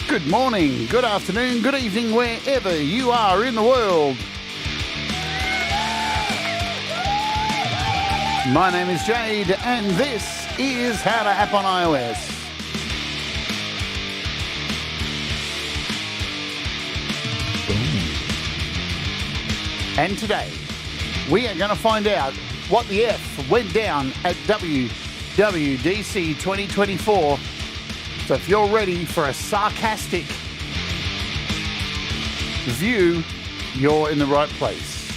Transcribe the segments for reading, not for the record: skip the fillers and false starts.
Good morning, good afternoon, good evening, wherever you are in the world. My name is Jade, and this is How to App on iOS. And today, we are going to find out what the F went down at WWDC 2024. So if you're ready for a sarcastic view, you're in the right place.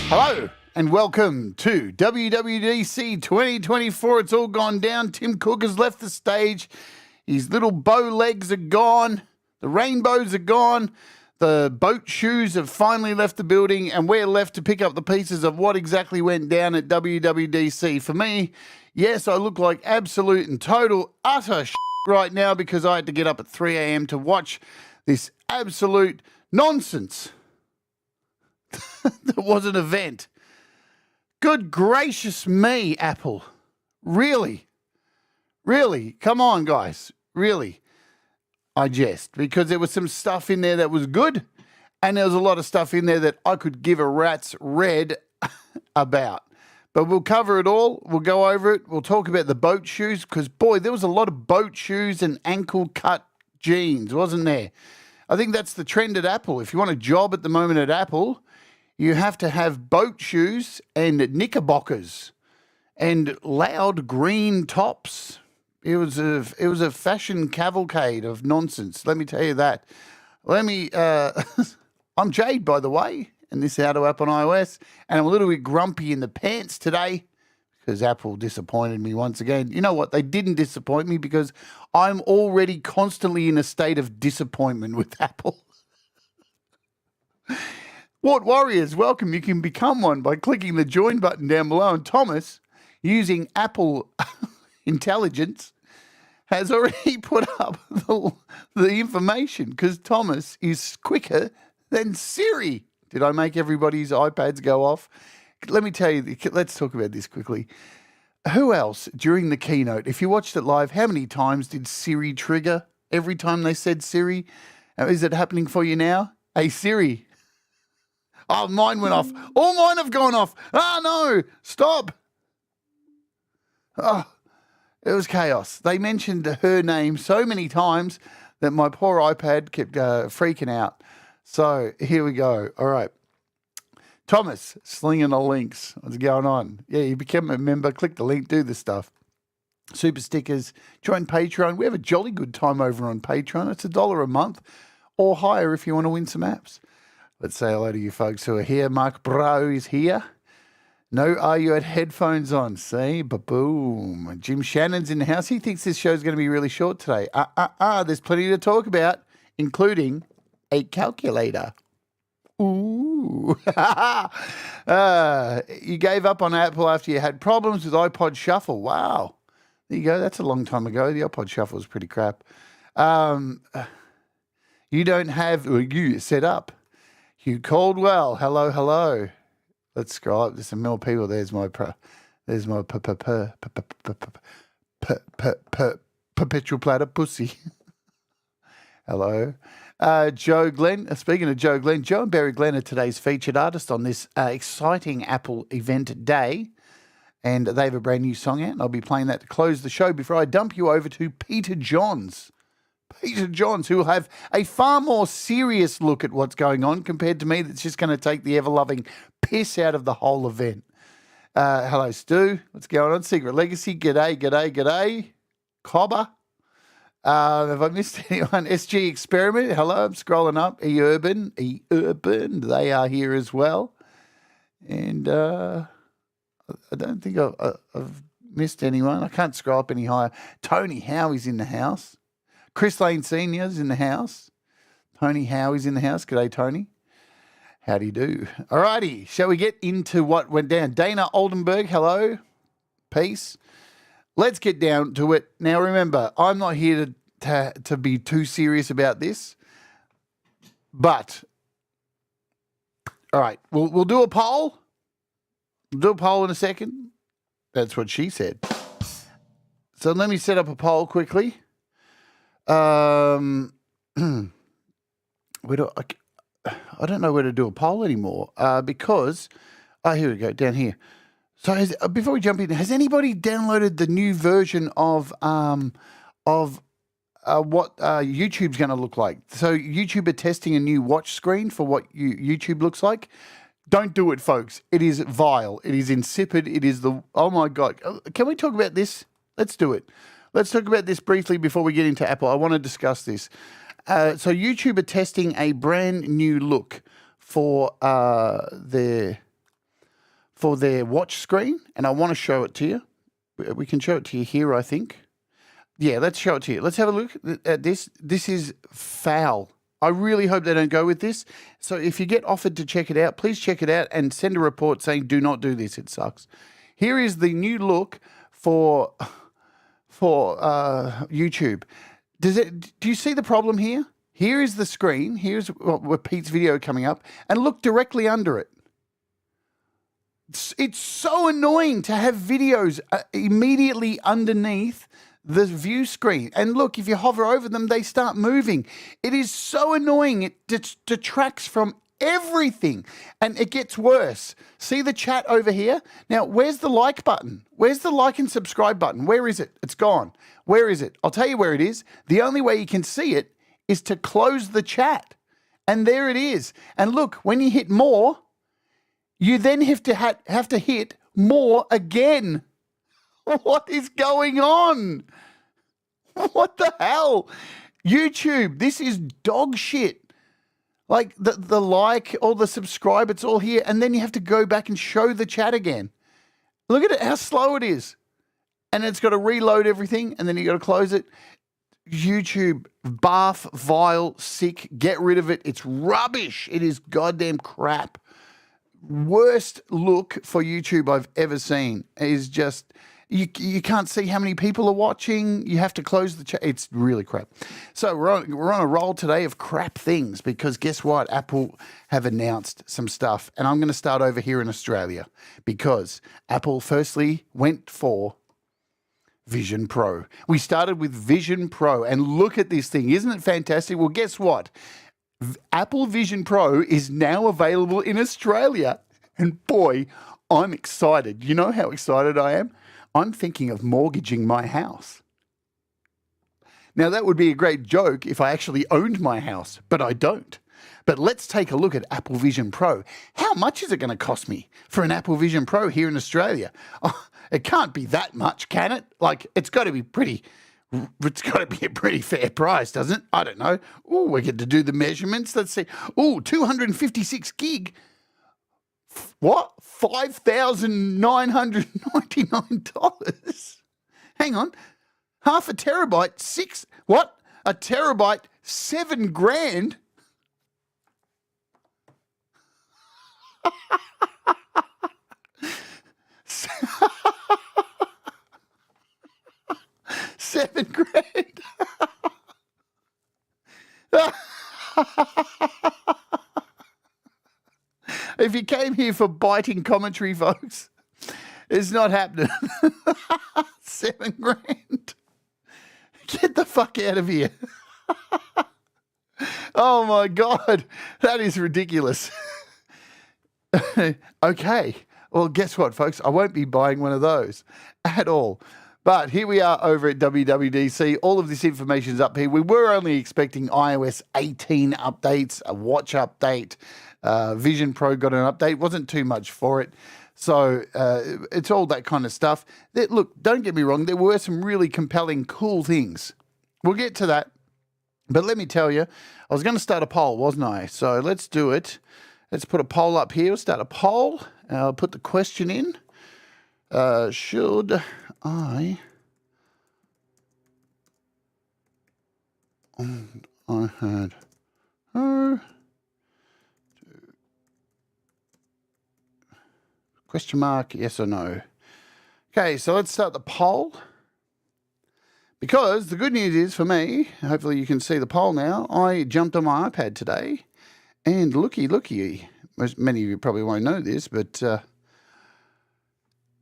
Hello and welcome to WWDC 2024. It's all gone down. Tim Cook has left the stage. His little bow legs are gone. The rainbows are gone. The boat shoes have finally left the building, and we're left to pick up the pieces of what exactly went down at WWDC. For me, yes, I look like absolute and total utter shit right now because I had to get up at 3 a.m. to watch this absolute nonsense that was an event. Good gracious me, Apple. Really? Really? Come on, guys. Really? I jest, because there was some stuff in there that was good, and there was a lot of stuff in there that I could give a rat's red about. But we'll cover it all. We'll go over it. We'll talk about the boat shoes, because, boy, there was a lot of boat shoes and ankle-cut jeans, wasn't there? I think that's the trend at Apple. If you want a job at the moment at Apple, you have to have boat shoes and knickerbockers and loud green tops. It was a fashion cavalcade of nonsense. Let me tell you that. I'm Jade, by the way, and this is How to App on iOS, and I'm a little bit grumpy in the pants today because Apple disappointed me once again. You know what? They didn't disappoint me because I'm already constantly in a state of disappointment with Apple. Wart Warriors, welcome. You can become one by clicking the join button down below, and Thomas, using Apple intelligence, has already put up the information because Thomas is quicker than Siri. Did I make everybody's iPads go off? Let me tell you, let's talk about this quickly. Who else during the keynote, if you watched it live, how many times did Siri trigger every time they said Siri? Is it happening for you now? Hey, Siri. Oh, mine went off. All mine have gone off. Ah, no, stop. Oh, it was chaos. They mentioned her name so many times that my poor iPad kept freaking out. So here we go. All right. Thomas, slinging the links. What's going on? Yeah, you become a member. Click the link. Do the stuff. SuperStickers. Join Patreon. We have a jolly good time over on Patreon. It's $1 a month or higher if you want to win some apps. Let's say hello to you folks who are here. Mark Bro is here. No, are you had headphones on? See? Ba-boom. Jim Shannon's in the house. He thinks this show's going to be really short today. There's plenty to talk about, including a calculator. Ooh. You gave up on Apple after you had problems with iPod Shuffle. Wow. There you go. That's a long time ago. The iPod Shuffle was pretty crap. You don't have, you set up. Hugh Caldwell. Hello, hello. Let's scroll up. There's some more people. There's my perpetual platter pussy. Hello. Joe Glenn. Speaking of Joe Glenn, Joe and Barry Glenn are today's featured artist on this exciting Apple event day. And they have a brand new song out. And I'll be playing that to close the show before I dump you over to Peter Johns. Peter Johns, who will have a far more serious look at what's going on compared to me that's just going to take the ever-loving piss out of the whole event. Hello, Stu. What's going on? Secret Legacy. G'day. Cobber. Have I missed anyone? SG Experiment. Hello, I'm scrolling up. E-Urban. They are here as well. And I don't think I've missed anyone. I can't scroll up any higher. Tony Howie's in the house. Chris Lane Sr.'s in the house. Tony Howie's in the house. G'day, Tony. How do you do? All righty. Shall we get into what went down? Dana Oldenburg, hello. Peace. Let's get down to it. Now, remember, I'm not here to be too serious about this. But, all right, we'll do a poll. We'll do a poll in a second. That's what she said. So let me set up a poll quickly. Where do I don't know where to do a poll anymore because here we go, down here. So before we jump in, has anybody downloaded the new version of what YouTube's going to look like? So YouTube are testing a new watch screen for what YouTube looks like. Don't do it, folks. It is vile. It is insipid. It is oh my God. Can we talk about this? Let's do it. Let's talk about this briefly before we get into Apple. I want to discuss this. So YouTube are testing a brand new look for their watch screen, and I want to show it to you. We can show it to you here, I think. Yeah, let's show it to you. Let's have a look at this. This is foul. I really hope they don't go with this. So if you get offered to check it out, please check it out and send a report saying do not do this. It sucks. Here is the new look for YouTube. Do you see the problem here? Here is the screen. Here's where Pete's video coming up, and look directly under it. It's so annoying to have videos immediately underneath the view screen. And look, if you hover over them, they start moving. It is so annoying. It detracts from everything. And it gets worse. See the chat over here? Now, where's the like button? Where's the like and subscribe button? Where is it? It's gone. Where is it? I'll tell you where it is. The only way you can see it is to close the chat. And there it is. And look, when you hit more, you then have to hit more again. What is going on? What the hell? YouTube, this is dog shit. Like the like or the subscribe, it's all here. And then you have to go back and show the chat again. Look at it, how slow it is. And it's got to reload everything, and then you got to close it. YouTube, barf, vile, sick, get rid of it. It's rubbish. It is goddamn crap. Worst look for YouTube I've ever seen. Is just you can't see how many people are watching. You have to close the chat. It's really crap. So we're on a roll today of crap things because guess what? Apple have announced some stuff, and I'm going to start over here in Australia because Apple firstly went for Vision Pro. We started with Vision Pro, and look at this thing. Isn't it fantastic? Well, guess what? Apple Vision Pro is now available in Australia. And boy, I'm excited. You know how excited I am? I'm thinking of mortgaging my house. Now, that would be a great joke if I actually owned my house, but I don't. But let's take a look at Apple Vision Pro. How much is it going to cost me for an Apple Vision Pro here in Australia? Oh, it can't be that much, can it? Like, it's got to be a pretty fair price, doesn't it? I don't know. Oh, we get to do the measurements. Let's see. Oh, 256 gig. What? $5,999. Hang on. Half a terabyte, what? A terabyte, $7,000. $7,000. If you came here for biting commentary, folks, it's not happening. $7,000. Get the fuck out of here. Oh my God, that is ridiculous. Okay, well, guess what, folks? I won't be buying one of those at all. But here we are over at WWDC. All of this information is up here. We were only expecting iOS 18 updates, a watch update. Vision Pro got an update. Wasn't too much for it. So it's all that kind of stuff. Look, don't get me wrong. There were some really compelling, cool things. We'll get to that. But let me tell you, I was going to start a poll, wasn't I? So let's do it. Let's put a poll up here. We'll start a poll. I'll put the question in. Should I had question mark, yes or no? Okay, so let's start the poll. Because the good news is for me, hopefully you can see the poll now, I jumped on my iPad today, and looky, many of you probably won't know this, but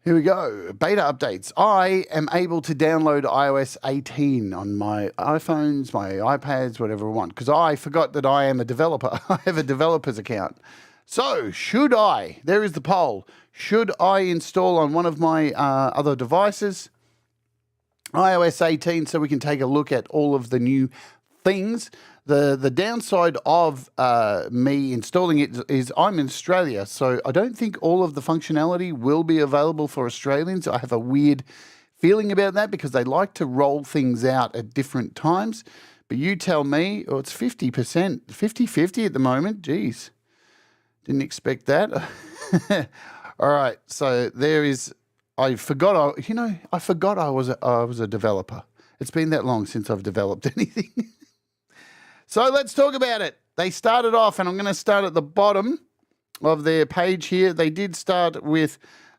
Here we go. Beta updates. I am able to download iOS 18 on my iPhones, my iPads, whatever I want, because I forgot that I am a developer. I have a developer's account. So, should I? There is the poll. Should I install on one of my other devices iOS 18 so we can take a look at all of the new things? The downside of me installing it is I'm in Australia, so I don't think all of the functionality will be available for Australians. I have a weird feeling about that because they like to roll things out at different times. But you tell me, oh, it's 50%, 50-50 at the moment. Geez, didn't expect that. All right, so there is, I forgot I was a developer. It's been that long since I've developed anything. So let's talk about it. They started off, and I'm going to start at the bottom of their page here. They did start with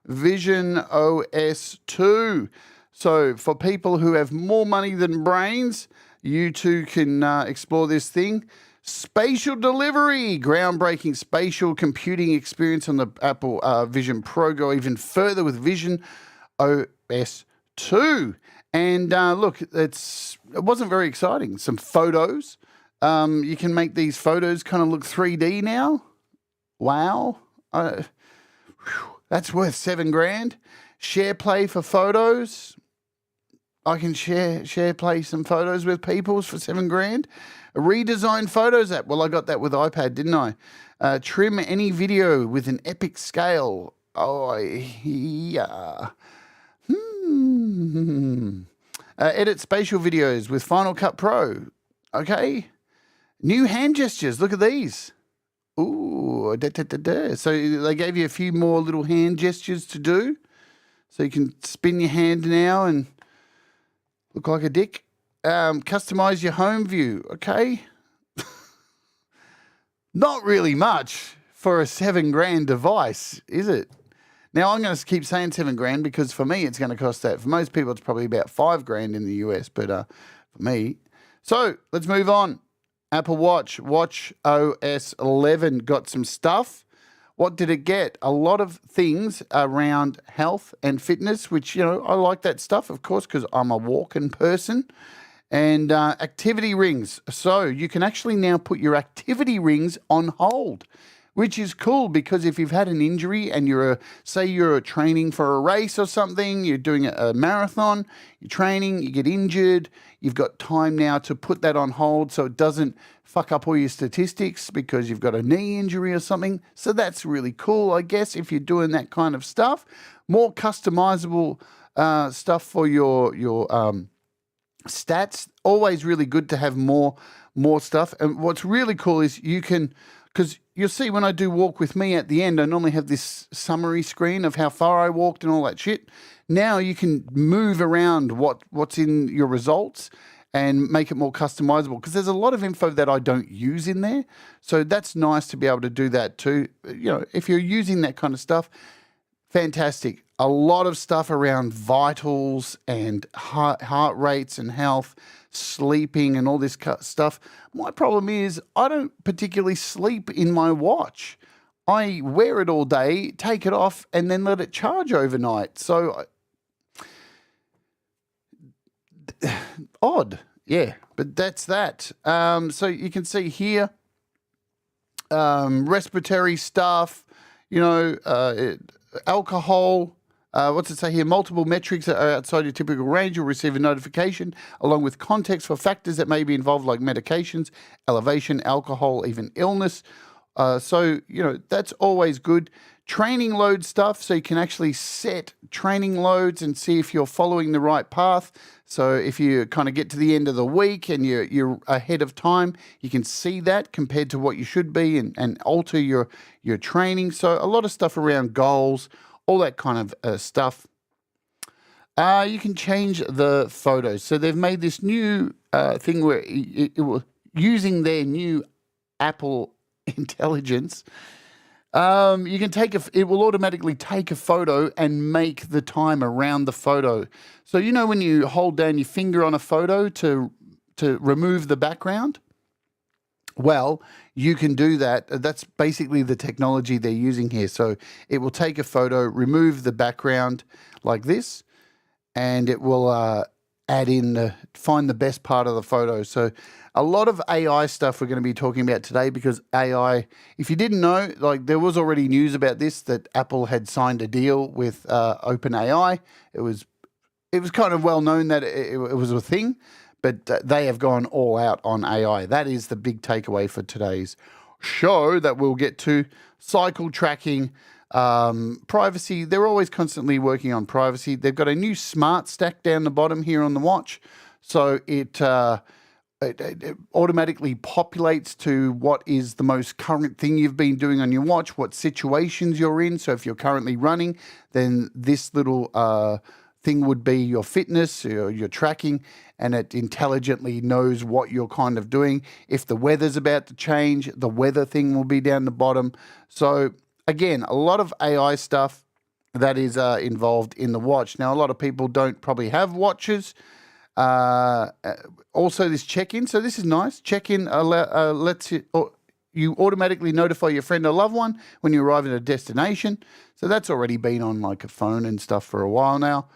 VisionOS 2. So for people who have more money than brains, you too can explore this thing. Spatial delivery, groundbreaking spatial computing experience on the Apple Vision Pro. Go even further with VisionOS 2. And look, it wasn't very exciting. Some photos. You can make these photos kind of look 3D now. Wow. That's worth $7,000. Share play for photos. I can share play some photos with people for $7,000. A redesigned photos app. Well, I got that with iPad, didn't I? Trim any video with an epic scale. Oh, yeah. Edit spatial videos with Final Cut Pro. Okay. New hand gestures. Look at these. Ooh. So they gave you a few more little hand gestures to do. So you can spin your hand now and look like a dick. Customize your home view. Okay. Not really much for a $7,000 device, is it? Now, I'm going to keep saying $7,000 because for me, it's going to cost that. For most people, it's probably about $5,000 in the US, but for me. So let's move on. Apple Watch, WatchOS 11 got some stuff. What did it get? A lot of things around health and fitness, which, I like that stuff, of course, because I'm a walking person. And activity rings. So you can actually now put your activity rings on hold, which is cool because if you've had an injury and say you're training for a race or something, you're doing a marathon, you're training, you get injured, you've got time now to put that on hold so it doesn't fuck up all your statistics because you've got a knee injury or something. So that's really cool, I guess, if you're doing that kind of stuff. More customizable stuff for your stats. Always really good to have more stuff. And what's really cool is you can, because you'll see when I do walk with me at the end, I normally have this summary screen of how far I walked and all that shit. Now you can move around what's in your results and make it more customizable because there's a lot of info that I don't use in there. So that's nice to be able to do that too. If you're using that kind of stuff, fantastic. A lot of stuff around vitals and heart rates and health, sleeping and all this stuff. My problem is I don't particularly sleep in my watch. I wear it all day, take it off, and then let it charge overnight. So odd, yeah, but that's that. So you can see here, respiratory stuff, alcohol. What's it say here? Multiple metrics that are outside your typical range. You'll receive a notification along with context for factors that may be involved like medications, elevation, alcohol, even illness. So that's always good. Training load stuff, so you can actually set training loads and see if you're following the right path. So if you kind of get to the end of the week and you're ahead of time, you can see that compared to what you should be and alter your training. So a lot of stuff around goals, all that kind of stuff. You can change the photos. So they've made this new thing where using their new Apple intelligence, you can it will automatically take a photo and make the time around the photo. So when you hold down your finger on a photo to remove the background, Well, you can do that. That's basically the technology they're using here. So it will take a photo, remove the background like this, and it will add in, find the best part of the photo. So a lot of AI stuff we're going to be talking about today, because AI, if you didn't know, like there was already news about this, that Apple had signed a deal with OpenAI. It was kind of well known that it was a thing, but they have gone all out on AI. That is the big takeaway for today's show that we'll get to. Cycle tracking, privacy. They're always constantly working on privacy. They've got a new smart stack down the bottom here on the watch. So it automatically populates to what is the most current thing you've been doing on your watch, what situations you're in. So if you're currently running, then this little thing would be your fitness, your tracking, and it intelligently knows what you're kind of doing. If the weather's about to change, the weather thing will be down the bottom. So again, a lot of AI stuff that is involved in the watch. Now, a lot of people don't probably have watches. Also, this check-in. So this is nice. Check-in lets you automatically notify your friend or loved one when you arrive at a destination. So that's already been on like a phone and stuff for a while now,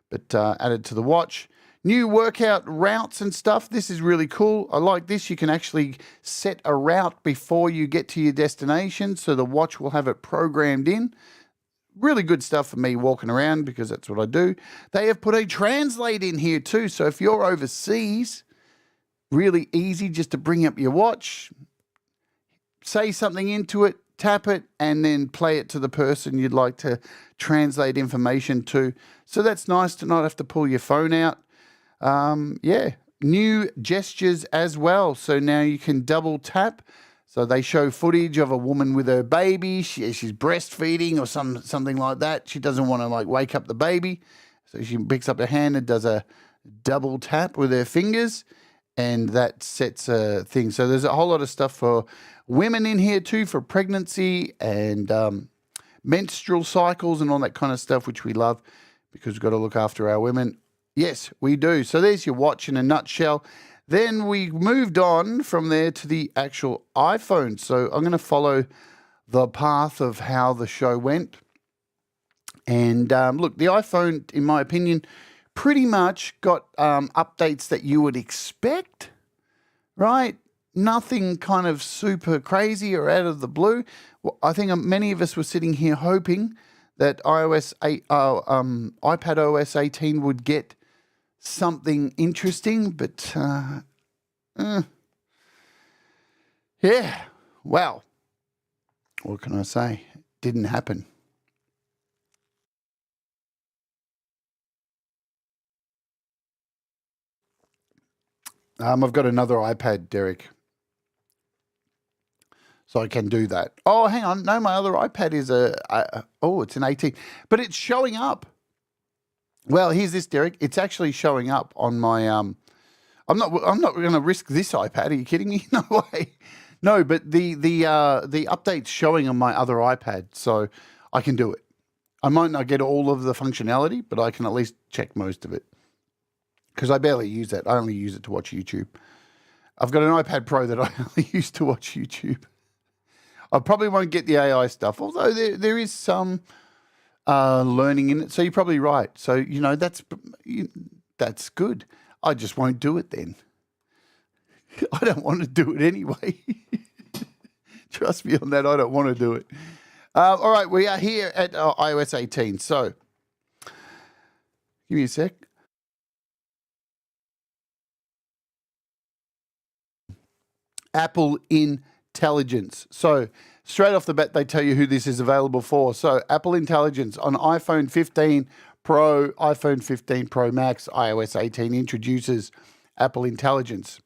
but added to the watch. New workout routes and stuff. This is really cool. I like this. You can actually set a route before you get to your destination, so the watch will have it programmed in. Really good stuff for me walking around, because that's what I do. They have put a translate in here too. So if you're overseas, really easy just to bring up your watch, say something into it, tap it, and then play it to the person you'd like to translate information to. So that's nice to not have to pull your phone out. Yeah, new gestures as well. So now you can double tap. So they show footage of a woman with her baby. She's breastfeeding or something like that. She doesn't want to like wake up the baby. So she picks up her hand and does a double tap with her fingers, and that sets a thing. So there's a whole lot of stuff for women in here too, for pregnancy and menstrual cycles and all that kind of stuff, which we love because we've got to look after our women. Yes, we do. So there's your watch in a nutshell. Then we moved on from there to the actual iPhone. So I'm going to follow the path of how the show went. And look, the iPhone, in my opinion, pretty much got updates that you would expect, right? Nothing kind of super crazy or out of the blue. Well, I think many of us were sitting here hoping that iPadOS 18 would get something interesting, but yeah, well, what can I say? Didn't happen. I've got another iPad, Derek, so I can do that. Oh, hang on. No, my other iPad is it's an 18, but it's showing up. Well, here's this, Derek. It's actually showing up on my I'm not going to risk this iPad. Are you kidding me? No way. No, but the update's showing on my other iPad, so I can do it. I might not get all of the functionality, but I can at least check most of it, because I barely use it. I only use it to watch YouTube. I've got an iPad Pro that I only use to watch YouTube. I probably won't get the AI stuff, although there is some learning in it. So you're probably right. So, that's good. I just won't do it then. I don't want to do it anyway. Trust me on that. I don't want to do it. All right, we are here at iOS 18. So give me a sec. Apple Intelligence. So straight off the bat, they tell you who this is available for. So Apple Intelligence on iPhone 15 Pro, iPhone 15 Pro Max, iOS 18 introduces Apple Intelligence,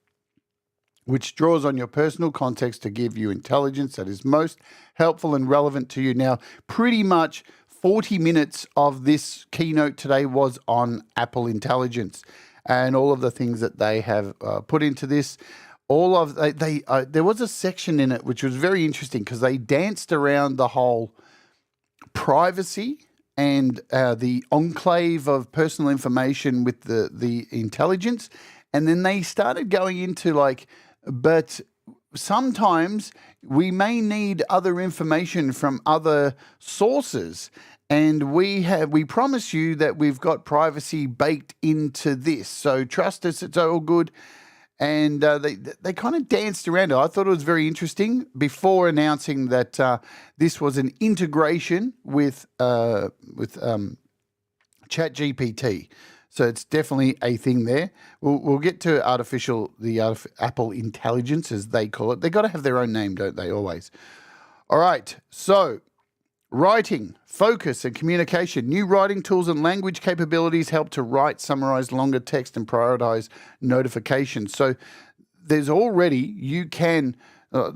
which draws on your personal context to give you intelligence that is most helpful and relevant to you. Now, pretty much 40 minutes of this keynote today was on Apple Intelligence and all of the things that they have put into this. There was a section in it which was very interesting, because they danced around the whole privacy and the enclave of personal information with the intelligence, and then they started going into like, but sometimes we may need other information from other sources. And we promise you that we've got privacy baked into this. So trust us, it's all good. And they kind of danced around it. I thought it was very interesting before announcing that this was an integration with ChatGPT. So it's definitely a thing there. We'll get to Apple Intelligence, as they call it. They got to have their own name, don't they? Always. All right. So writing, focus, and communication. New writing tools and language capabilities help to write, summarize longer text, and prioritize notifications. So there's already, you can,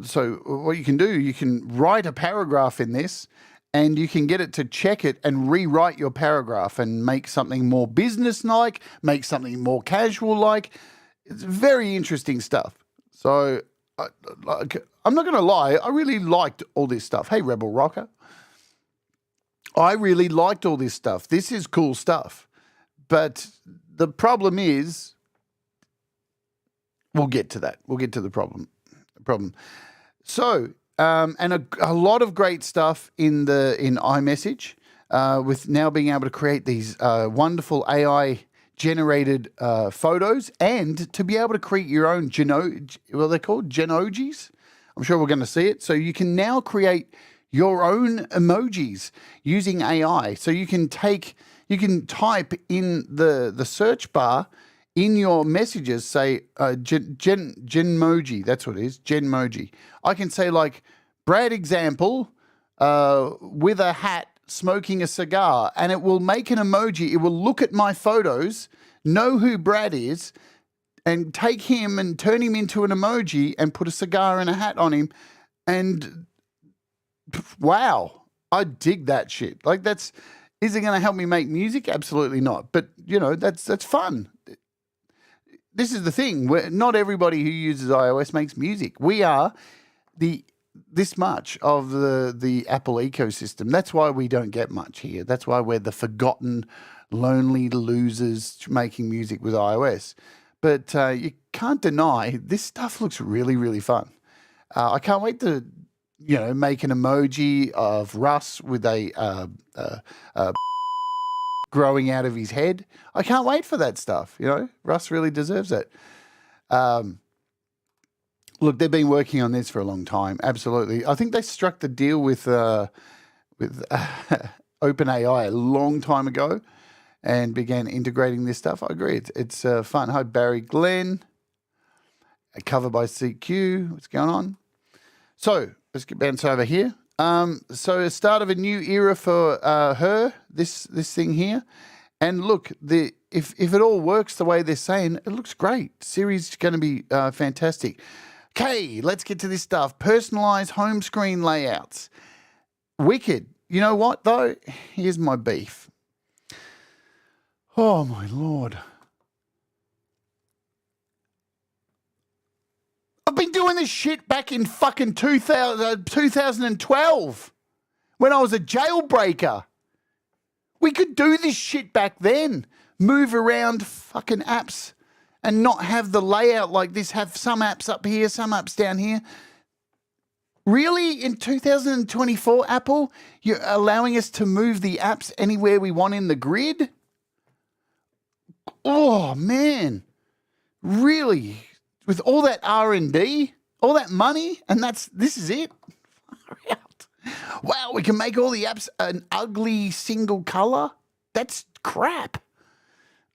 so what you can do, you can write a paragraph in this, and you can get it to check it and rewrite your paragraph and make something more business-like, make something more casual-like. It's very interesting stuff. So I'm not going to lie, I really liked all this stuff. Hey, Rebel Rocker. I really liked all this stuff. This is cool stuff. But the problem is, we'll get to that. We'll get to the problem. So, and a lot of great stuff in iMessage, with now being able to create these wonderful AI-generated photos, and to be able to create your own they're called genojis. I'm sure we're going to see it. So you can now create your own emojis using AI. So you can type in the search bar in your messages, say Genmoji, that's what it is, Genmoji. I can say like, Brad example, with a hat, smoking a cigar, and it will make an emoji. It will look at my photos, know who Brad is, and take him and turn him into an emoji and put a cigar and a hat on him. And wow, I dig that shit. Like, is it going to help me make music? Absolutely not. But, that's fun. This is the thing. Not everybody who uses iOS makes music. We are this much of the Apple ecosystem. That's why we don't get much here. That's why we're the forgotten, lonely losers making music with iOS. But you can't deny this stuff looks really, really fun. I can't wait to make an emoji of Russ with a growing out of his head. I can't wait for that stuff. Russ really deserves it. Look, they've been working on this for a long time. Absolutely. I think they struck the deal with OpenAI a long time ago and began integrating this stuff. I agree. It's fun. Hi, Barry Glenn. A cover by CQ. What's going on? So let's get bounce over here. So a start of a new era for her, this thing here. And look, if it all works the way they're saying, it looks great. Siri's going to be fantastic. Okay, let's get to this stuff. Personalized home screen layouts. Wicked. You know what, though? Here's my beef. Oh, my Lord. I've been doing this shit back in fucking 2012 when I was a jailbreaker. We could do this shit back then. Move around fucking apps and not have the layout like this. Have some apps up here, some apps down here. Really? In 2024, Apple, you're allowing us to move the apps anywhere we want in the grid? Oh, man. Really? With all that R&D, all that money, and this is it? Wow, we can make all the apps an ugly single color? That's crap.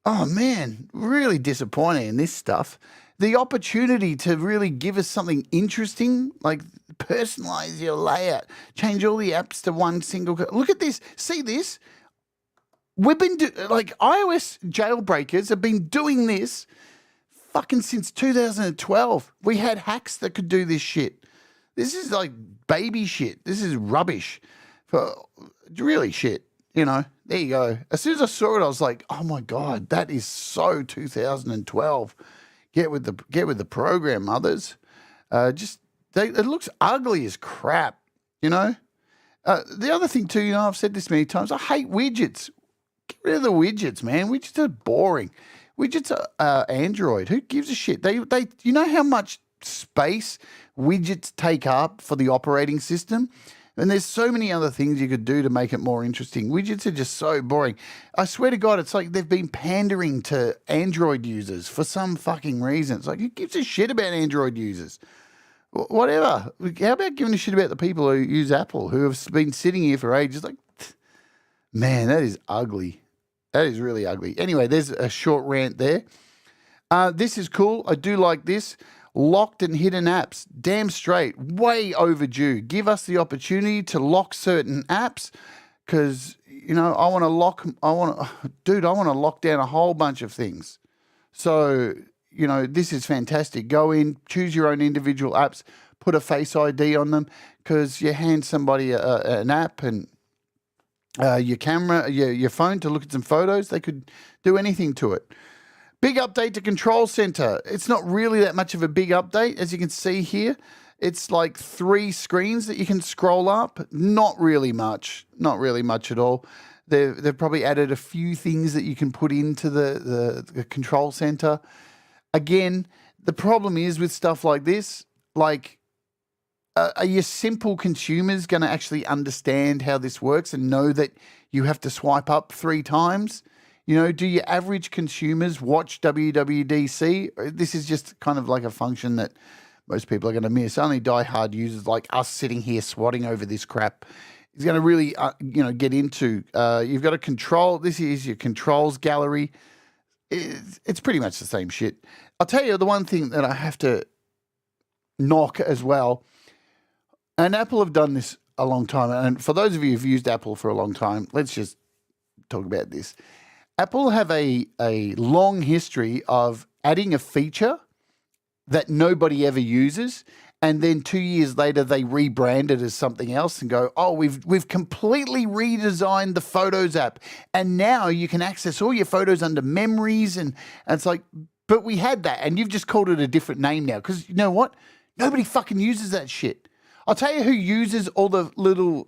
Oh, man, really disappointing in this stuff. The opportunity to really give us something interesting, like personalize your layout, change all the apps to one single color. Look at this. See this? We've been iOS jailbreakers have been doing this fucking since 2012. We had hacks that could do this shit. This is like baby shit. This is rubbish. Really shit. There you go. As soon as I saw it, I was like, oh my God, that is so 2012. Get with the program, mothers. It looks ugly as crap, The other thing too, I've said this many times, I hate widgets. Get rid of the widgets, man. Widgets are boring. Widgets are Android. Who gives a shit? They you know how much space widgets take up for the operating system. And there's so many other things you could do to make it more interesting. Widgets are just so boring. I swear to God, it's like they've been pandering to Android users for some fucking reason. It's like, who gives a shit about Android users? Whatever. How about giving a shit about the people who use Apple, who have been sitting here for ages? Like, man, that is ugly. That is really ugly. Anyway, there's a short rant there. This is cool. I do like this. Locked and hidden apps. Damn straight. Way overdue. Give us the opportunity to lock certain apps because, I want to lock down a whole bunch of things. So, this is fantastic. Go in, choose your own individual apps, put a Face ID on them because you hand somebody an app and your camera, your phone to look at some photos. They could do anything to it. Big update to Control Center. It's not really that much of a big update. As you can see here, it's like 3 screens that you can scroll up. Not really much. Not really much at all. They've probably added a few things that you can put into the Control Center. Again, the problem is with stuff like this, like, are your simple consumers going to actually understand how this works and know that you have to swipe up 3 times? Do your average consumers watch WWDC? This is just kind of like a function that most people are going to miss. Only diehard users like us sitting here swatting over this crap is going to really, get into. You've got to control. This is your controls gallery. It's pretty much the same shit. I'll tell you the one thing that I have to knock as well, and Apple have done this a long time, and for those of you who've used Apple for a long time, let's just talk about this. Apple have a long history of adding a feature that nobody ever uses, and then 2 years later they rebrand it as something else and go, oh, we've completely redesigned the Photos app, and now you can access all your photos under Memories, and it's like, but we had that, and you've just called it a different name now, because you know what? Nobody fucking uses that shit. I'll tell you who uses all the little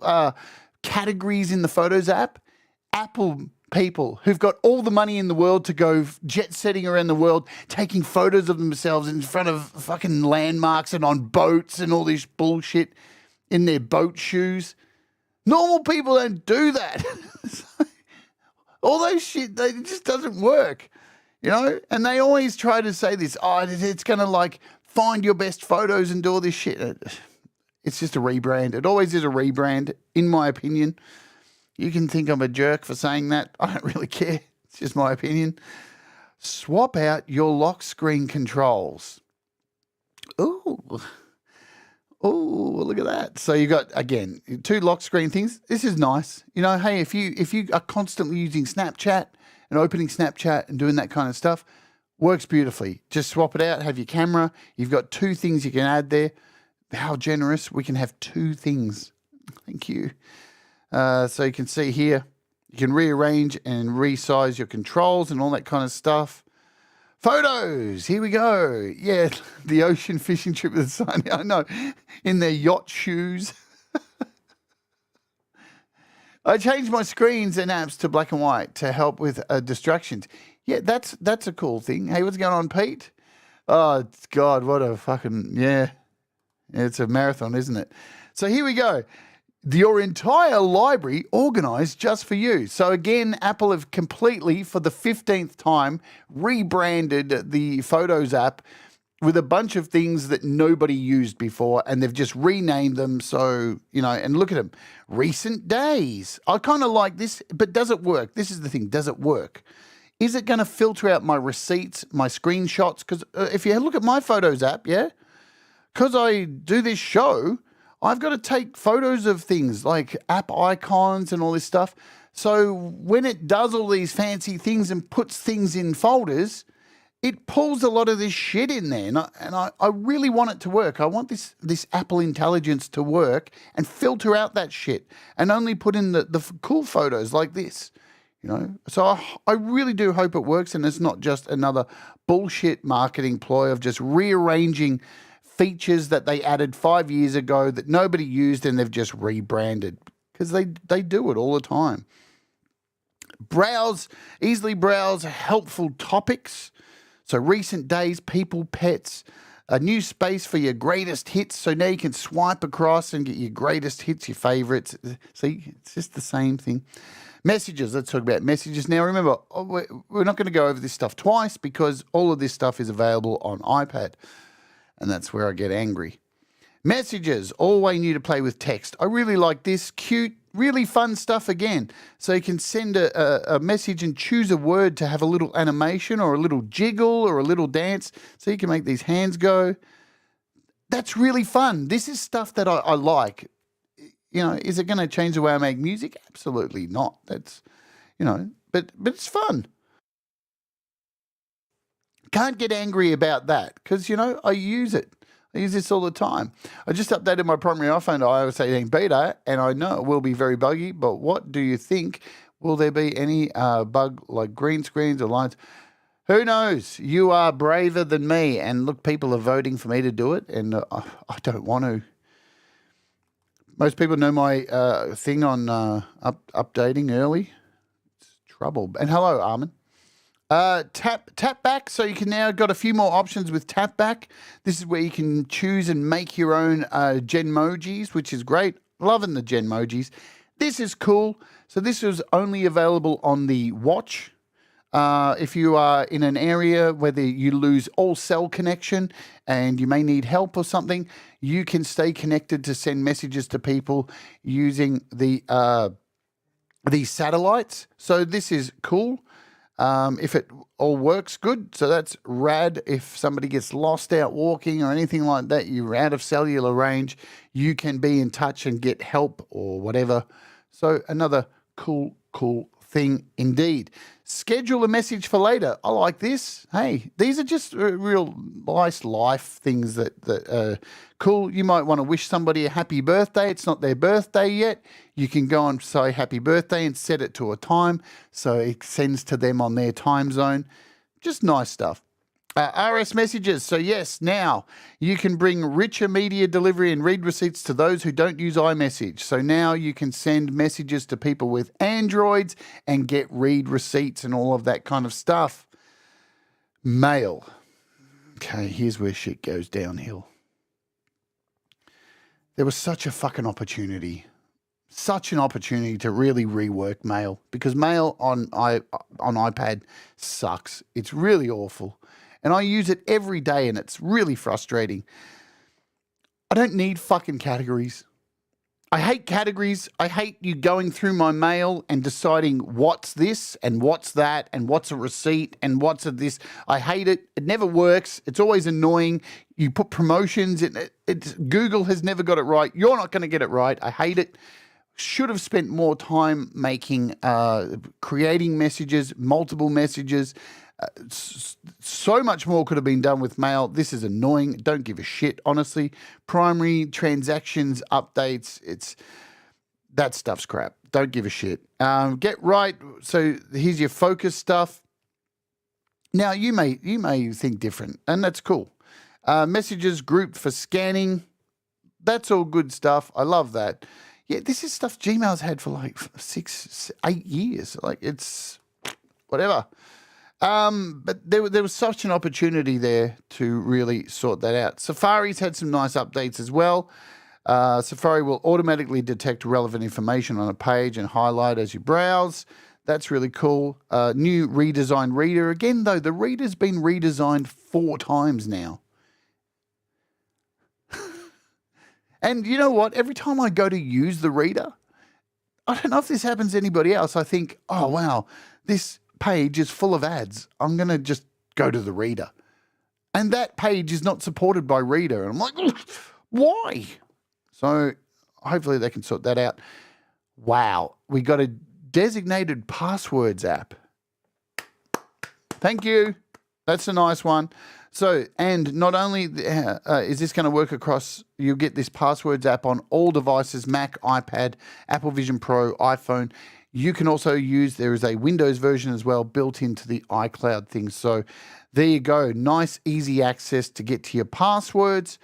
categories in the Photos app. Apple people who've got all the money in the world to go jet setting around the world, taking photos of themselves in front of fucking landmarks and on boats and all this bullshit in their boat shoes. Normal people don't do that. All those shit, it just doesn't work, and they always try to say this, it's going to like find your best photos and do all this shit. It's just a rebrand. It always is a rebrand, in my opinion. You can think I'm a jerk for saying that. I don't really care. It's just my opinion. Swap out your lock screen controls. Ooh, look at that. So you got, again, 2 lock screen things. This is nice. Hey, if you are constantly using Snapchat and opening Snapchat and doing that kind of stuff, works beautifully. Just swap it out, have your camera. You've got 2 things you can add there. How generous. We can have 2 things. Thank you. So you can see here, you can rearrange and resize your controls and all that kind of stuff. Photos, here we go. Yeah, the ocean fishing trip with the sun. I know, in their yacht shoes. I changed my screens and apps to black and white to help with distractions. Yeah, that's a cool thing. Hey, what's going on, Pete? Oh, God, what a fucking, yeah. It's a marathon, isn't it? So here we go. Your entire library organized just for you. So again, Apple have completely, for the 15th time, rebranded the Photos app with a bunch of things that nobody used before, and they've just renamed them. So, and look at them. Recent days. I kind of like this, but does it work? This is the thing. Does it work? Is it going to filter out my receipts, my screenshots? Because if you look at my Photos app, yeah, because I do this show, I've got to take photos of things like app icons and all this stuff. So when it does all these fancy things and puts things in folders, it pulls a lot of this shit in there. And I really want it to work. I want this Apple intelligence to work and filter out that shit and only put in the cool photos like this. So I really do hope it works and it's not just another bullshit marketing ploy of just rearranging features that they added 5 years ago that nobody used and they've just rebranded, because they do it all the time. Easily browse helpful topics. So recent days, people, pets, A new space for your greatest hits. So now you can swipe across and get your greatest hits, your favorites. See, it's just the same thing. Messages. Let's talk about messages. Now, remember, we're not going to go over this stuff twice because all of this stuff is available on iPad. And that's where I get angry. Messages. All way new to play with text. I really like this. Cute, really fun stuff again. So you can send a message and choose a word to have a little animation or a little jiggle or a little dance. So you can make these hands go. That's really fun. This is stuff that I like. You know, is it going to change the way I make music? Absolutely not. That's, you know, but it's fun. Can't get angry about that because, you know, I use it. I use this all the time. I just updated my primary iPhone to iOS 18 beta, and I know it will be very buggy, but what do you think? Will there be any bug like green screens or lines? Who knows? You are braver than me, and look, people are voting for me to do it, and I don't want to. Most people know my thing on updating early. It's trouble. And hello, Armin. Tap back, so you can now got a few more options with tap back. This is where you can choose and make your own Genmojis, which is great. Loving the Genmojis. This is cool. So this is only available on the watch. If you are in an area where you lose all cell connection and you may need help or something, you can stay connected to send messages to people using the satellites. So this is cool. If it all works good, so that's rad. If somebody gets lost out walking or anything like that, you're out of cellular range, you can be in touch and get help or whatever. So another cool thing indeed. Schedule a message for later. I like this. Hey, these are just real nice life things that are cool. You might want to wish somebody a happy birthday. It's not their birthday yet. You can go and say happy birthday and set it to a time so it sends to them on their time zone. Just nice stuff. RS messages. So yes, now you can bring richer media delivery and read receipts to those who don't use iMessage. So now you can send messages to people with Androids and get read receipts and all of that kind of stuff. Mail. Okay, here's where shit goes downhill. There was such a fucking opportunity. Such an opportunity to really rework Mail because Mail on iPad sucks. It's really awful. And I use it every day and it's really frustrating. I don't need fucking categories. I hate categories. I hate you going through my mail and deciding what's this and what's that and what's a receipt and what's a this. I hate it. It never works. It's always annoying. You put promotions in it. Google has never got it right. You're not going to get it right. I hate it. Should have spent more time making, creating messages, multiple messages. So much more could have been done with Mail. This is annoying. Don't give a shit, honestly. Primary transactions, updates, that stuff's crap. Don't give a shit. Get right. So here's your focus stuff. Now you may think different, and that's cool. Messages grouped for scanning. That's all good stuff. I love that. Yeah, this is stuff Gmail's had for like 6-8 years. Like it's whatever. But there was such an opportunity there to really sort that out. Safari's had some nice updates as well. Safari will automatically detect relevant information on a page and highlight as you browse. That's really cool. New redesigned reader. Again, though, the reader's been redesigned 4 times now. And you know what? Every time I go to use the reader, I don't know if this happens to anybody else. I think, oh, wow, this page is full of ads. I'm going to just go to the reader. And that page is not supported by Reader. And I'm like, why? So hopefully they can sort that out. Wow. We got a designated passwords app. Thank you. That's a nice one. So, and not only is this going to work across, you'll get this passwords app on all devices, Mac, iPad, Apple Vision Pro, iPhone. You can also use, there is a Windows version as well built into the iCloud thing. So there you go. Nice, easy access to get to your passwords.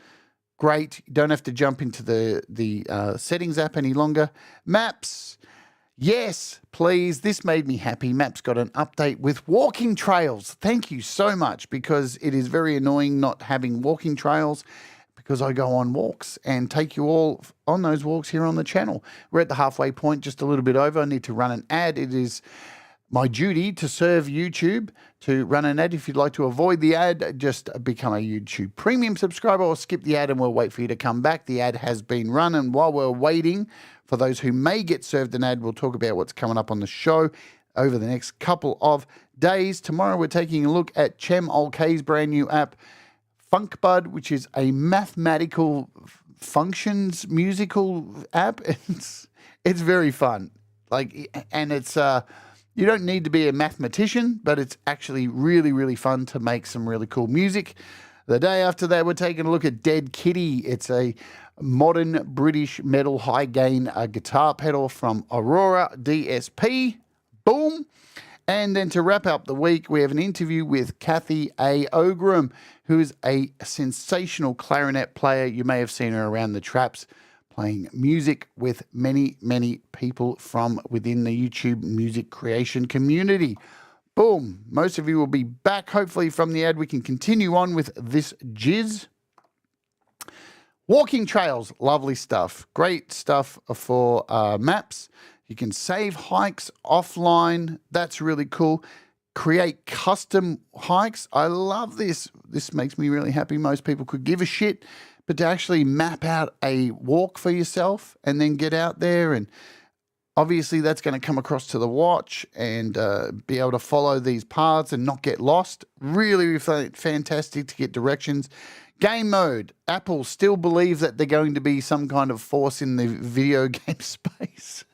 Great. You don't have to jump into the settings app any longer. Maps. Yes, please. This made me happy. Maps got an update with walking trails. Thank you so much, because it is very annoying not having walking trails, because I go on walks and take you all on those walks here on the channel. We're at the halfway point, just a little bit over. I need to run an ad. It is my duty to serve YouTube to run an ad. If you'd like to avoid the ad, just become a YouTube Premium subscriber or skip the ad and we'll wait for you to come back. The ad has been run, and while we're waiting for those who may get served an ad, we'll talk about what's coming up on the show over the next couple of days. Tomorrow we're taking a look at Chem Olkay's brand new app, FunkBud, which is a mathematical functions musical app. It's very fun. And it's you don't need to be a mathematician, but it's actually really, really fun to make some really cool music. The day after that, we're taking a look at Dead Kitty. It's a modern British metal high-gain guitar pedal from Aurora DSP. Boom. And then to wrap up the week, we have an interview with Kathy A. Ogram, who is a sensational clarinet player. You may have seen her around the traps playing music with many, many people from within the YouTube music creation community. Boom. Most of you will be back, hopefully, from the ad. We can continue on with this jizz. Walking trails, lovely stuff. Great stuff for maps. You can save hikes offline. That's really cool. Create custom hikes. I love this. This makes me really happy. Most people could give a shit, but to actually map out a walk for yourself and then get out there, and obviously that's going to come across to the watch and be able to follow these paths and not get lost. Really fantastic to get directions. Game mode. Apple still believe that they're going to be some kind of force in the video game space.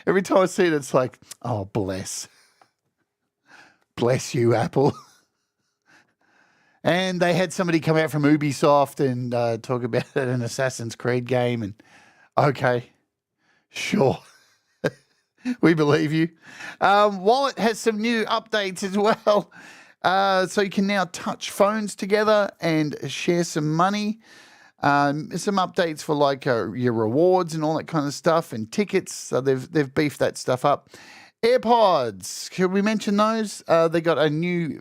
Every time I see it, it's like, oh, bless. Bless you, Apple. And they had somebody come out from Ubisoft and talk about an Assassin's Creed game. And okay, sure. We believe you. Wallet has some new updates as well. So you can now touch phones together and share some money. Some updates for like your rewards and all that kind of stuff, and tickets. So they've beefed that stuff up. AirPods, can we mention those? They got a new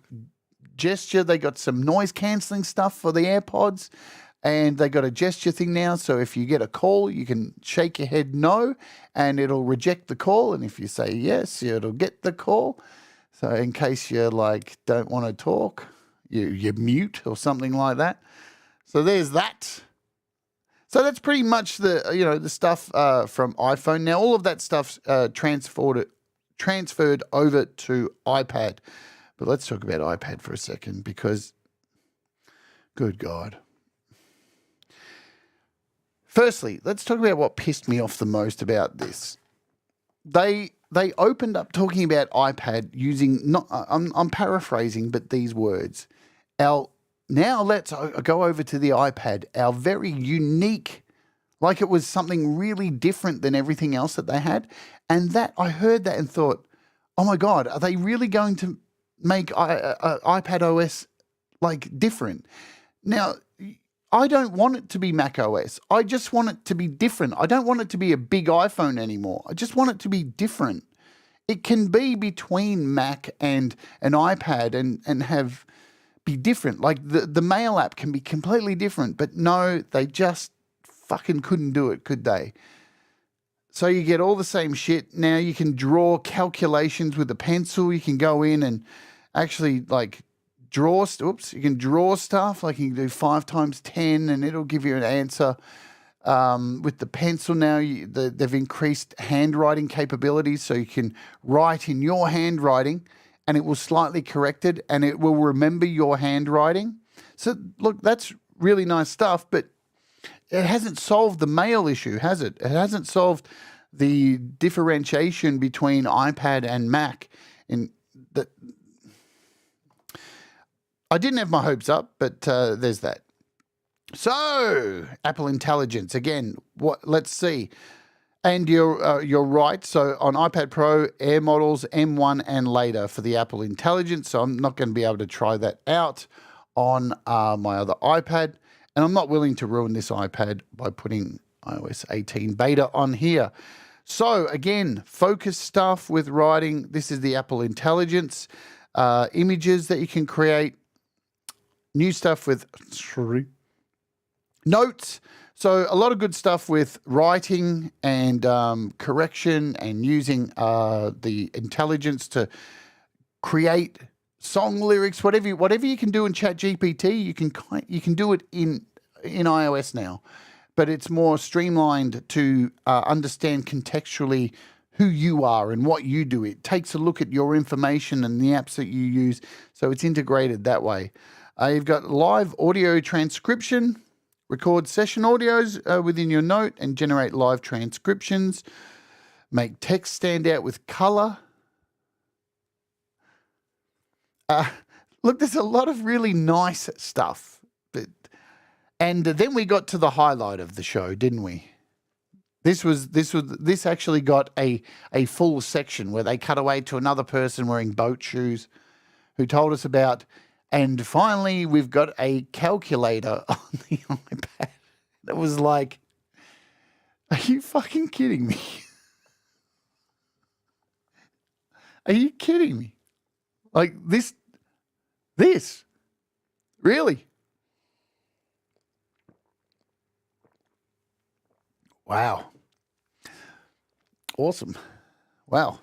gesture. They got some noise cancelling stuff for the AirPods, and they got a gesture thing now. So if you get a call, you can shake your head no, and it'll reject the call. And if you say yes, it'll get the call. So in case you like don't want to talk, you mute or something like that. So there's that. So that's pretty much the stuff from iPhone. Now all of that stuff's transferred over to iPad. But let's talk about iPad for a second, because good God. Firstly, let's talk about what pissed me off the most about this. They opened up talking about iPad using, I'm paraphrasing, but these words. Now let's go over to the iPad, our very unique, like it was something really different than everything else that they had. And that I heard that and thought, oh my God, are they really going to make iPadOS like different? Now, I don't want it to be macOS. I just want it to be different. I don't want it to be a big iPhone anymore. I just want it to be different. It can be between Mac and an iPad and be different. Like the mail app can be completely different, but no, they just fucking couldn't do it, could they? So you get all the same shit. Now you can draw calculations with a pencil. You can go in and actually like you can draw stuff. Like you can do 5 times 10 and it'll give you an answer. With the pencil now, they've increased handwriting capabilities, so you can write in your handwriting and it will slightly correct it and it will remember your handwriting. So look, that's really nice stuff, but it hasn't solved the mail issue, has it? It hasn't solved the differentiation between iPad and Mac. I didn't have my hopes up, but there's that. So, Apple Intelligence again. Let's see. And you're right. So on iPad Pro, Air models M1 and later for the Apple Intelligence. So I'm not going to be able to try that out on my other iPad. And I'm not willing to ruin this iPad by putting iOS 18 beta on here. So again, focus stuff with writing. This is the Apple Intelligence. Images that you can create. New stuff with notes. So a lot of good stuff with writing and correction and using the intelligence to create song lyrics, whatever you can do in ChatGPT, you can do it in iOS now, but it's more streamlined to understand contextually who you are and what you do. It takes a look at your information and the apps that you use, so it's integrated that way. You've got live audio transcription, record session audios within your note and generate live transcriptions, make text stand out with color. Look, there's a lot of really nice stuff. And then we got to the highlight of the show, didn't we? This actually got a full section where they cut away to another person wearing boat shoes who told us about, and finally we've got a calculator on the iPad. That was like, are you fucking kidding me? Are you kidding me? Like this, really? Wow. Awesome. Wow.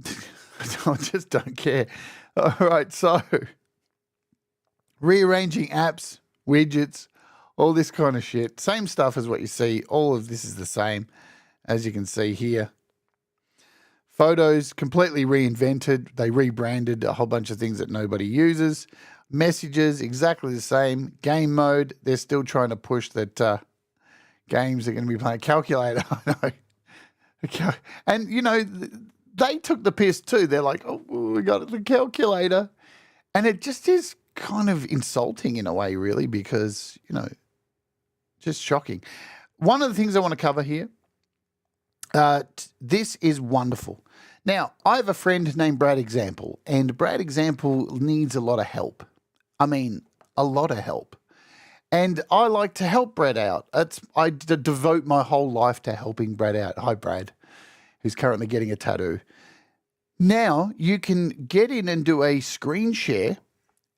I just don't care. All right, so rearranging apps, widgets, all this kind of shit. Same stuff as what you see. All of this is the same, as you can see here. Photos, completely reinvented. They rebranded a whole bunch of things that nobody uses. Messages, exactly the same. Game mode, they're still trying to push that games are going to be playing. Calculator, I know. Okay. And, you know, they took the piss too. They're like, oh, we got the calculator. And it just is kind of insulting in a way, really, because, you know, just shocking. One of the things I want to cover here, this is wonderful. Now, I have a friend named Brad Example, and Brad Example needs a lot of help. I mean, a lot of help. And I like to help Brad out. I devote my whole life to helping Brad out. Hi, Brad, who's currently getting a tattoo. Now, you can get in and do a screen share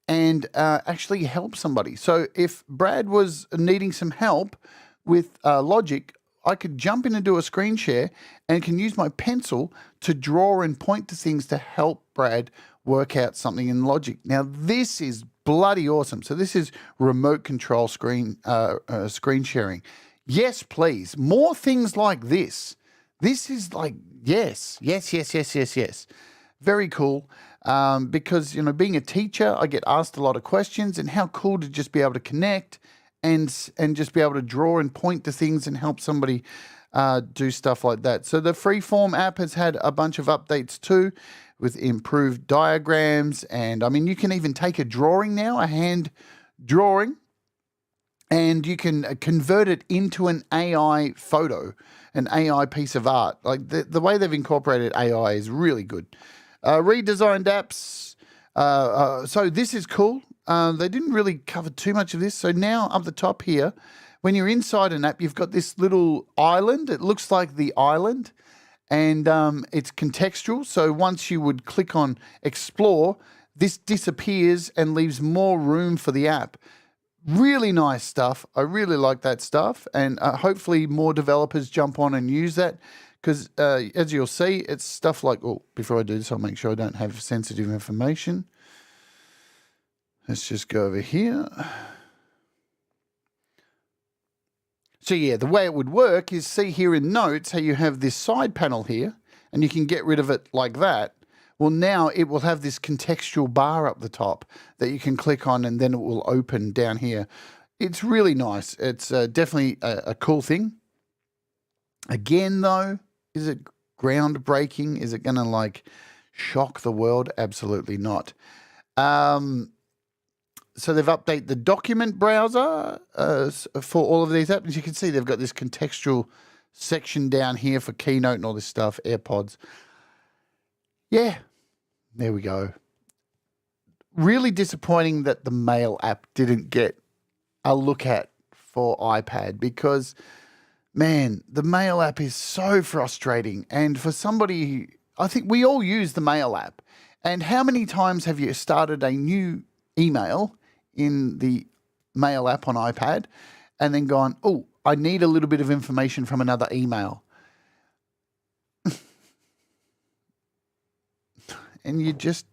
and actually help somebody. So if Brad was needing some help with Logic, I could jump in and do a screen share and can use my pencil to draw and point to things to help Brad work out something in Logic. Now, this is bloody awesome. So this is remote control screen sharing. Yes, please. More things like this. This is like, yes. Very cool. Because, you know, being a teacher, I get asked a lot of questions, and how cool to just be able to connect and just be able to draw and point to things and help somebody do stuff like that. So the Freeform app has had a bunch of updates too, with improved diagrams. And I mean, you can even take a drawing now, a hand drawing, and you can convert it into an AI photo, an AI piece of art. Like the way they've incorporated AI is really good. Redesigned apps. So this is cool. They didn't really cover too much of this. So now up the top here, when you're inside an app, you've got this little island. It looks like the island, and it's contextual. So once you would click on explore, this disappears and leaves more room for the app. Really nice stuff. I really like that stuff, and hopefully more developers jump on and use that, because as you'll see, it's stuff like, oh, before I do this, I'll make sure I don't have sensitive information. Let's just go over here. So yeah, the way it would work is, see here in Notes how you have this side panel here, and you can get rid of it like that. Well, now it will have this contextual bar up the top that you can click on, and then it will open down here. It's really nice. It's definitely a cool thing. Again, though, is it groundbreaking? Is it going to like shock the world? Absolutely not. So they've updated the document browser for all of these apps. As you can see, they've got this contextual section down here for Keynote and all this stuff, AirPods. Yeah, there we go. Really disappointing that the Mail app didn't get a look at for iPad, because Man, the Mail app is so frustrating. And for somebody, I think we all use the Mail app. And how many times have you started a new email in the Mail app on iPad and then gone, oh, I need a little bit of information from another email? And you just,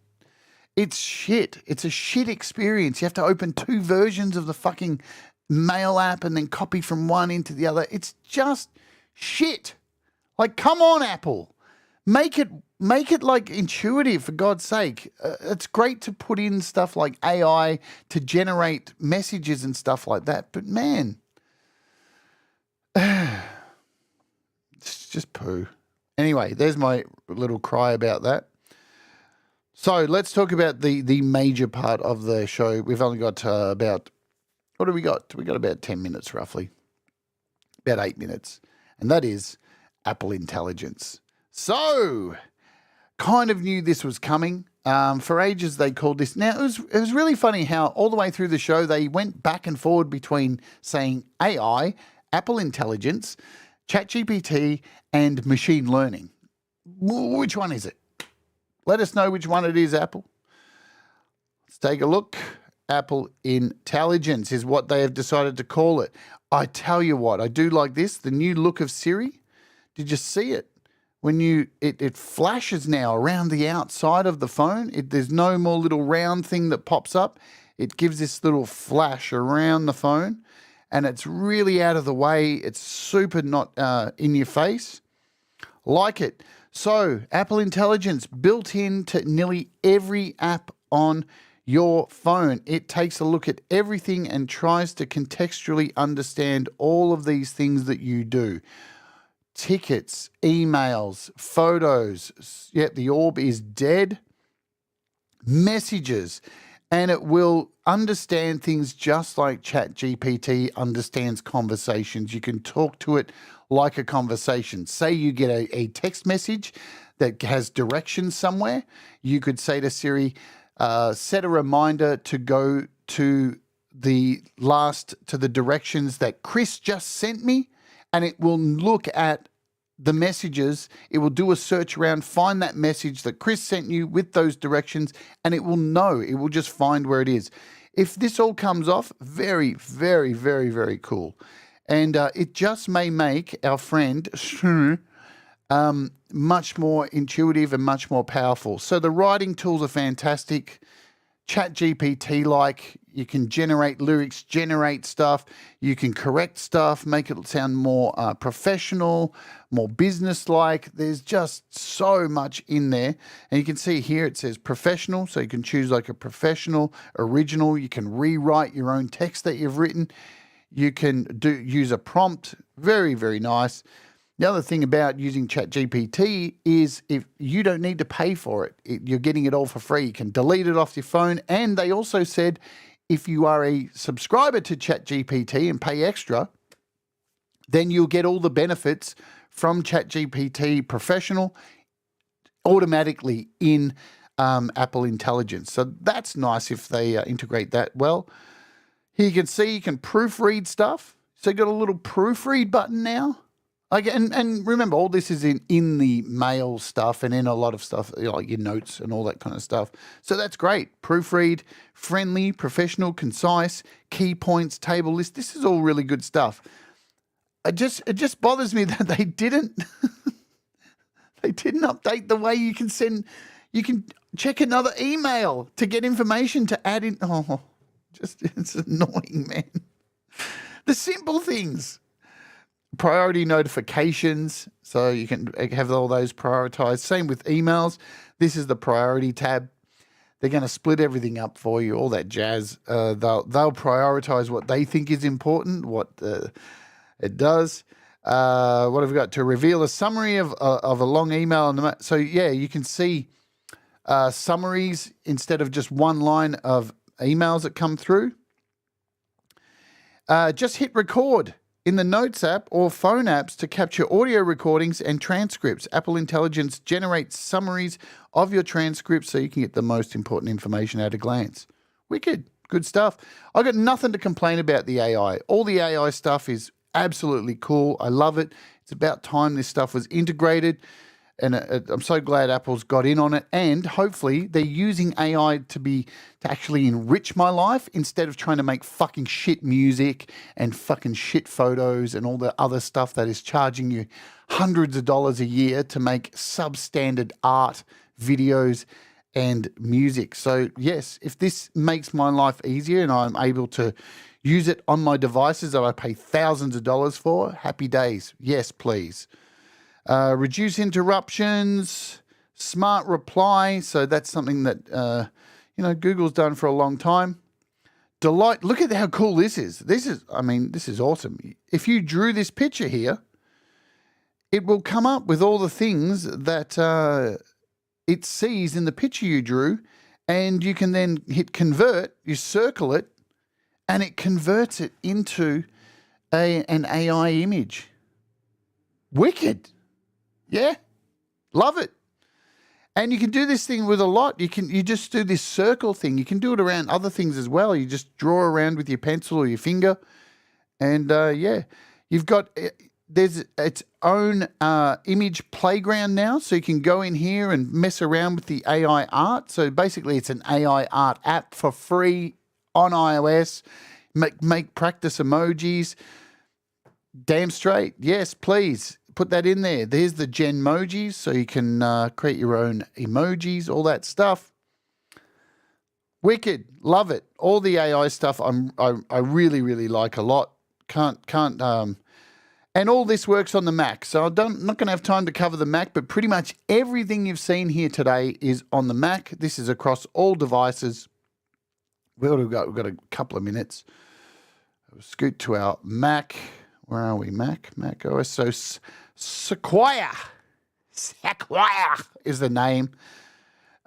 it's shit. It's a shit experience. You have to open 2 versions of the fucking Mail app and then copy from one into the other. It's just shit. Like, come on, Apple. Make it like intuitive, for God's sake. It's great to put in stuff like AI to generate messages and stuff like that. But man, it's just poo. Anyway, there's my little cry about that. So let's talk about the major part of the show. We've only got about, what do we got? We got about 10 minutes roughly, about 8 minutes. And that is Apple Intelligence. So, kind of knew this was coming. For ages they called this. Now, it was really funny how all the way through the show they went back and forward between saying AI, Apple Intelligence, ChatGPT, and machine learning. Which one is it? Let us know which one it is, Apple. Let's take a look. Apple Intelligence is what they have decided to call it. I tell you what, I do like this. The new look of Siri. Did you see it? When it flashes now around the outside of the phone. There's no more little round thing that pops up. It gives this little flash around the phone, and it's really out of the way. It's super not in your face. Like it. So, Apple Intelligence built into nearly every app on your phone. It takes a look at everything and tries to contextually understand all of these things that you do. Tickets, emails, photos. Yep, the orb is dead. Messages. And it will understand things just like ChatGPT understands conversations. You can talk to it like a conversation. Say you get a text message that has directions somewhere. You could say to Siri, set a reminder to go to the directions that Chris just sent me, and it will look at the messages. It will do a search around, find that message that Chris sent you with those directions, and it will know. It will just find where it is. If this all comes off, very, very, very, very cool. And it just may make our friend much more intuitive and much more powerful. So the writing tools are fantastic. ChatGPT-like, you can generate lyrics, generate stuff. You can correct stuff, make it sound more professional, more business-like. There's just so much in there. And you can see here it says professional, so you can choose like a professional, original. You can rewrite your own text that you've written. You can use a prompt. Very, very nice. The other thing about using ChatGPT is if you don't need to pay for it, you're getting it all for free. You can delete it off your phone. And they also said if you are a subscriber to ChatGPT and pay extra, then you'll get all the benefits from ChatGPT Professional automatically in Apple Intelligence. So that's nice if they integrate that well. Here you can see you can proofread stuff. So you've got a little proofread button now. Like, and remember, all this is in the mail stuff and in a lot of stuff, like your notes and all that kind of stuff. So that's great. Proofread, friendly, professional, concise, key points, table list. This is all really good stuff. It just bothers me that they didn't update the way you can check another email to get information to add in. Oh, it's annoying, man. The simple things. Priority notifications, so you can have all those prioritized. Same with emails. This is the priority tab. They're going to split everything up for you, all that jazz. They'll prioritize what they think is important, what it does. What have we got? To reveal a summary of a long email. So, yeah, you can see summaries instead of just one line of emails that come through. Just hit record in the Notes app or phone apps to capture audio recordings and transcripts. Apple Intelligence generates summaries of your transcripts so you can get the most important information at a glance. Wicked. Good stuff. I've got nothing to complain about the AI. All the AI stuff is absolutely cool. I love it. It's about time this stuff was integrated. And I'm so glad Apple's got in on it, and hopefully they're using AI to actually enrich my life instead of trying to make fucking shit music and fucking shit photos and all the other stuff that is charging you hundreds of dollars a year to make substandard art, videos, and music. So yes, if this makes my life easier and I'm able to use it on my devices that I pay thousands of dollars for, happy days. Yes, please. Reduce interruptions, smart reply. So that's something that, Google's done for a long time. Delight. Look at how cool this is. This is awesome. If you drew this picture here, it will come up with all the things that it sees in the picture you drew, and you can then hit convert, you circle it, and it converts it into an AI image. Wicked. Yeah, love it. And you can do this thing with a lot. You just do this circle thing. You can do it around other things as well. You just draw around with your pencil or your finger. And you've got, there's its own image playground now. So you can go in here and mess around with the AI art. So basically it's an AI art app for free on iOS. Make practice emojis. Damn straight. Yes, please. Put that in there. There's the Genmojis, so you can create your own emojis, all that stuff. Wicked, love it. All the AI stuff I really, really like a lot. And all this works on the Mac. So I'm not going to have time to cover the Mac, but pretty much everything you've seen here today is on the Mac. This is across all devices. We've got a couple of minutes. We'll scoot to our Mac. Where are we? MacOS. So Sequoia is the name.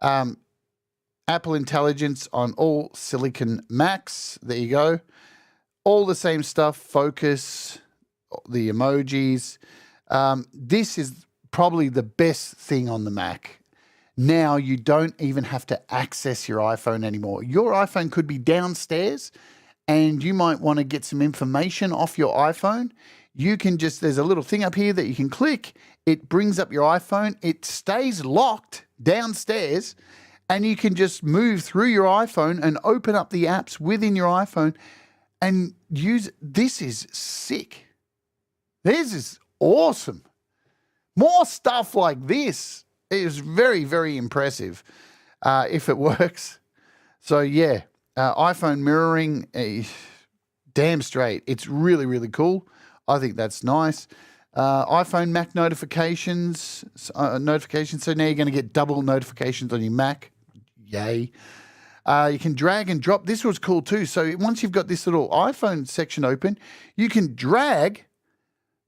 Apple Intelligence on all Silicon Macs. There you go. All the same stuff. Focus, the emojis. This is probably the best thing on the Mac. Now you don't even have to access your iPhone anymore. Your iPhone could be downstairs and you might want to get some information off your iPhone. You can there's a little thing up here that you can click. It brings up your iPhone. It stays locked downstairs, and you can just move through your iPhone and open up the apps within your iPhone and use. This is sick. This is awesome. More stuff like this is very, very impressive if it works. So yeah, iPhone mirroring, damn straight. It's really, really cool. I think that's nice. iPhone Mac notifications. So now you're going to get double notifications on your Mac. Yay. You can drag and drop. This was cool too. So once you've got this little iPhone section open, you can drag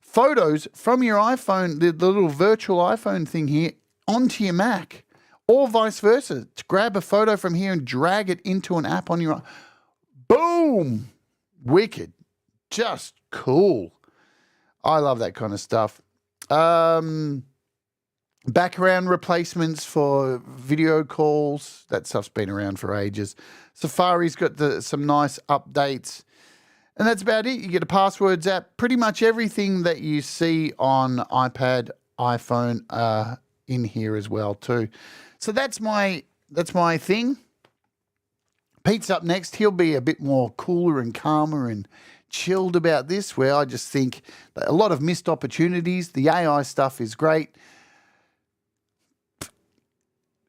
photos from your iPhone, the little virtual iPhone thing here, onto your Mac, or vice versa. To grab a photo from here and drag it into an app on your. Boom! Wicked. Just cool. I love that kind of stuff. Background replacements for video calls. That stuff's been around for ages. Safari's got some nice updates. And that's about it. You get a passwords app. Pretty much everything that you see on iPad, iPhone, in here as well too. So that's my thing. Pete's up next. He'll be a bit more cooler and calmer and chilled about this, where I just think that a lot of missed opportunities. The AI stuff is great.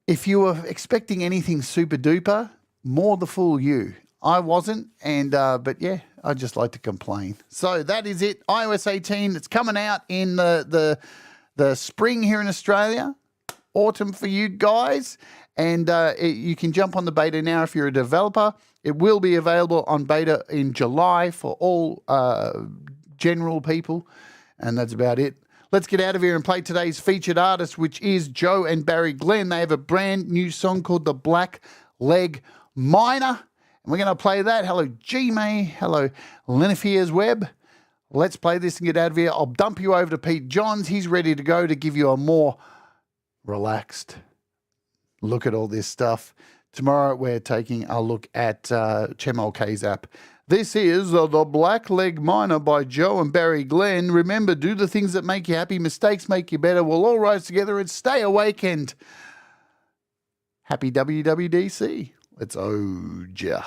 If you were expecting anything super duper, more the fool you. I wasn't, and but yeah, I just like to complain. So that is it. iOS 18. It's coming out in the spring here in Australia, autumn for you guys, and you can jump on the beta now if you're a developer. It will be available on beta in July for all general people, and that's about it. Let's get out of here and play today's featured artist, which is Joe and Barry Glenn. They have a brand new song called The Black Leg Miner, and we're going to play that. Hello, G-May. Hello, Lenifier's Web. Let's play this and get out of here. I'll dump you over to Pete Johns. He's ready to go to give you a more relaxed look at all this stuff. Tomorrow we're taking a look at Chemol K's app. This is The Blackleg Miner by Joe and Barry Glenn. Remember, do the things that make you happy. Mistakes make you better. We'll all rise together and stay awake. And happy WWDC. Let's ode ya.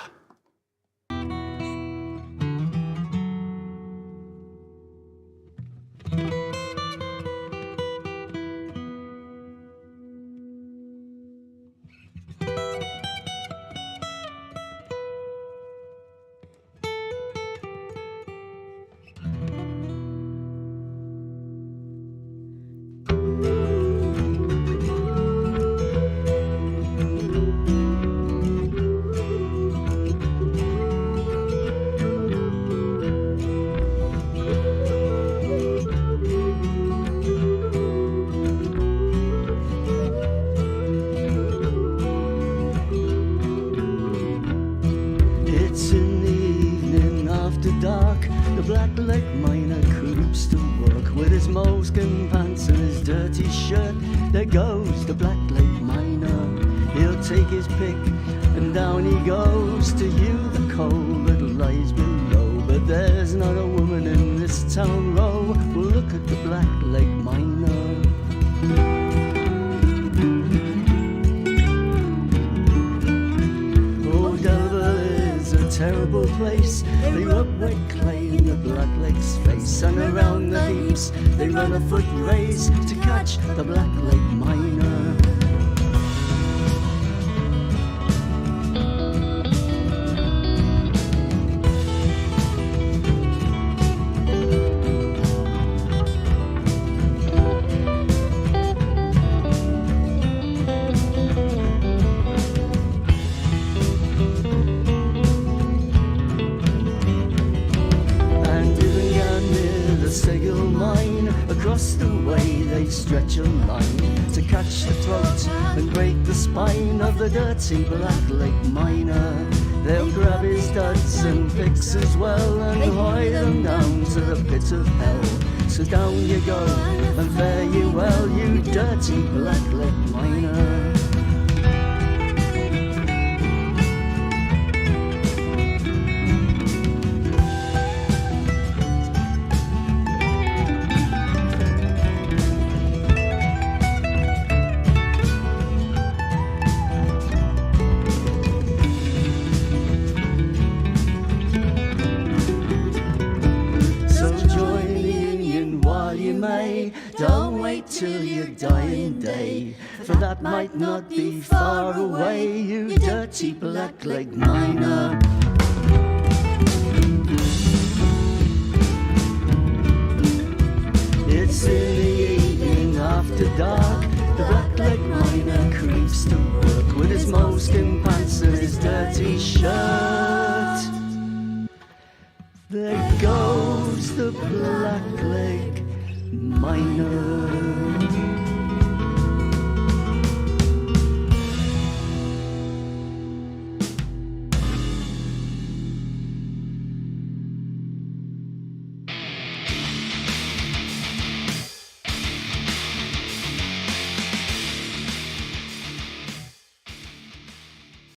Blackleg miner creeps to work with his moleskin pants and his dirty shirt. There goes the blackleg miner. He'll take his pick and down he goes to hew the coal that lies below. But there's not a woman in this town row will look at the blackleg miner. Terrible place. They rub wet clay in the blackleg's face, and around the heaps they run a foot race to catch the blackleg miner. Across the way they stretch a line to catch the throat and break the spine of the dirty blackleg miner. They'll grab his duds and picks as well and hoy them down to the pit of hell. So down you go and fare you well, you dirty blackleg miner. Don't wait till your dying day, for that might not be far away, you dirty blackleg miner. It's in the evening after dark, the blackleg miner creeps to work with his moleskin pants and his dirty shirt. There goes the blackleg miner.